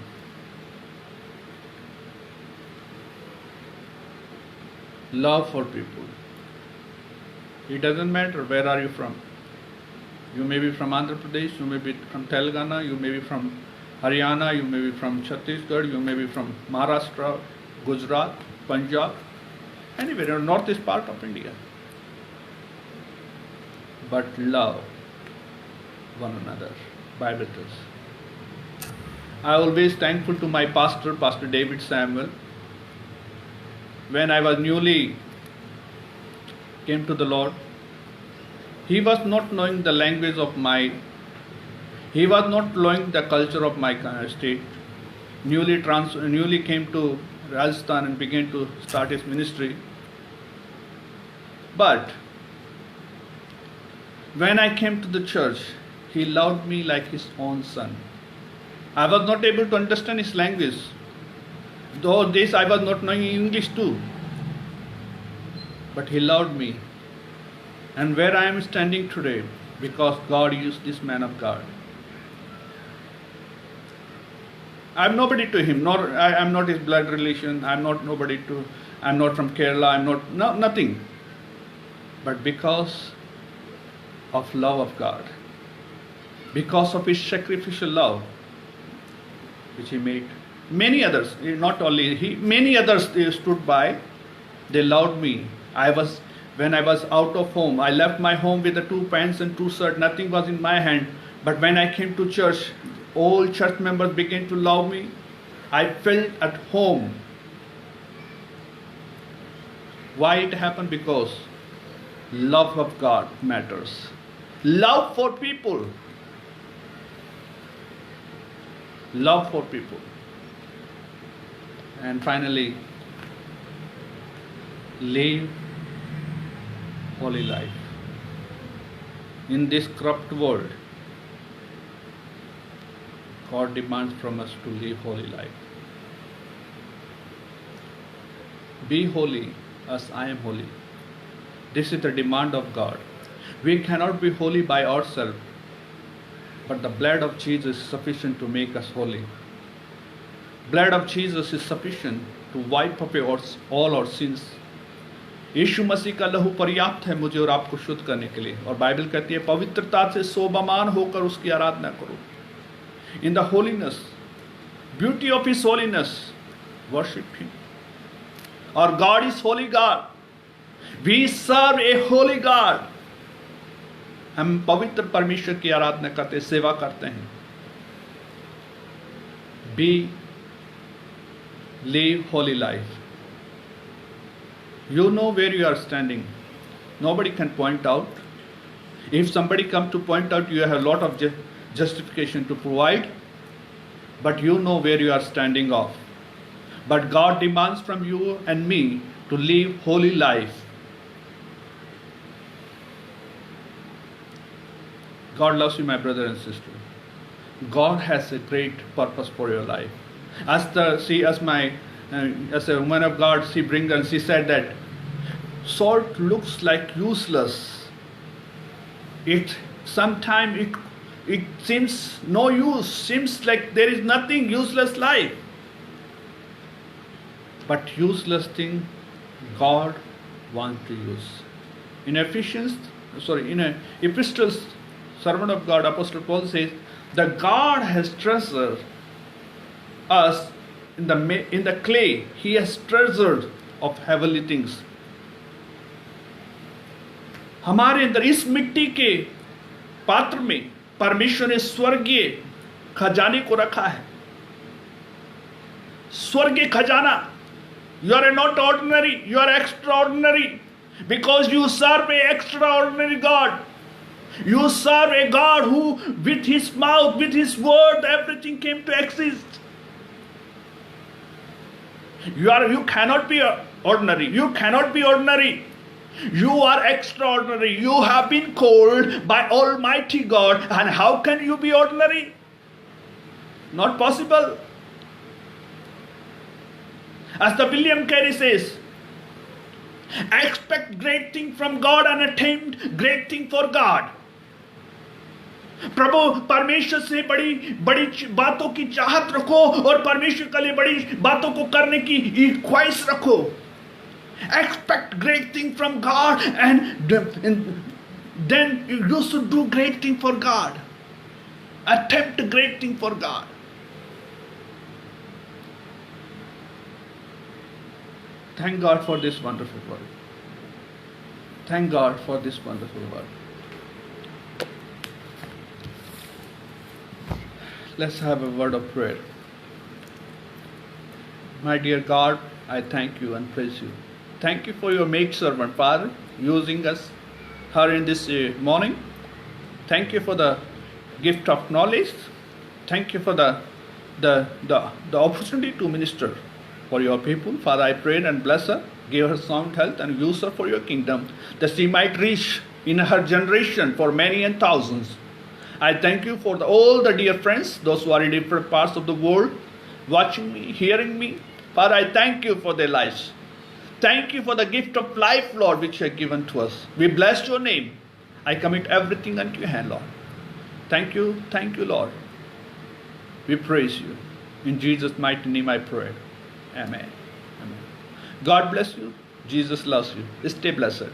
Love for people. It doesn't matter where are you from. You may be from Andhra Pradesh, you may be from Telangana, you may be from Haryana, you may be from Chhattisgarh, you may be from Maharashtra, Gujarat, Punjab, anywhere in northeast part of India. But love one another. Bible tells. I always thankful to my pastor, Pastor David Samuel. When I was newly came to the Lord, he was not knowing the language of he was not knowing the culture of my state. Newly came to Rajasthan and began to start his ministry. But when I came to the church, he loved me like his own son. I was not able to understand his language. Though this I was not knowing English too. But he loved me. And where I am standing today, because God used this man of God. I am nobody to him, I am not his blood relation, I am not from Kerala, I am nothing. But because of love of God, because of his sacrificial love, which he made, many others, not only he, many others stood by, they loved me. When I was out of home, I left my home with the 2 pants and 2 shirts, nothing was in my hand. But when I came to church, all church members began to love me. I felt at home. Why it happened? Because love of God matters. Love for people. Love for people. And finally, live holy life. In this corrupt world, God demands from us to live holy life. Be holy as I am holy. This is the demand of God. We cannot be holy by ourselves, but the blood of Jesus is sufficient to make us holy. Blood of Jesus is sufficient to wipe away all our sins. यीशु मसीह का लहू पर्याप्त है मुझे और आपको शुद्ध करने के लिए. और बाइबल कहती है पवित्रता से शोभामान होकर उसकी आराधना करो. In the holiness, beauty of His holiness, worship Him. Our God is holy God. We serve a holy God. हम पवित्र परमेश्वर की आराधना करते हैं, सेवा करते हैं. Live holy life. You know where you are standing. Nobody can point out. If somebody comes to point out, you have a lot of justification to provide, but you know where you are standing off. But God demands from you and me to live holy life. God loves you, my brother and sister. God has a great purpose for your life. As a woman of God, she said that salt looks like useless. Sometimes it seems no use, seems like there is nothing, useless life. But useless thing God wants to use. In epistles, servant of God, Apostle Paul says that God has treasured us in the clay. He has treasured of heavenly things. हमारे अंदर इस मिट्टी के पात्र में परमेश्वर ने स्वर्गीय खजाने को रखा है. स्वर्गीय खजाना. You are not ordinary, you are extraordinary, because you serve an extraordinary God. You serve a God who, with His mouth, with His word, everything came to exist. You cannot be ordinary. You cannot be ordinary. You are extraordinary. You have been called by Almighty God. And how can you be ordinary? Not possible. As the William Carey says, expect great thing from God and attempt great thing for God. प्रभु परमेश्वर से बड़ी बड़ी बातों की चाहत रखो और परमेश्वर के लिए बड़ी बातों को करने की ख्वाहिश रखो. Expect great thing from God and then you should do great thing for God. Attempt great thing for God. Thank God for this wonderful word. Thank God for this wonderful word. Let's have a word of prayer. My dear God, I thank you and praise you. Thank you for your maidservant, Father, using her in this morning. Thank you for the gift of knowledge. Thank you for the opportunity to minister for your people. Father, I pray and bless her, give her sound health and use her for your kingdom, that she might reach in her generation for many and thousands. I thank you for all the dear friends, those who are in different parts of the world, watching me, hearing me. Father, I thank you for their lives. Thank you for the gift of life, Lord, which you have given to us. We bless your name. I commit everything unto your hand, Lord. Thank you, Lord. We praise you. In Jesus' mighty name I pray. Amen. Amen. God bless you. Jesus loves you. Stay blessed.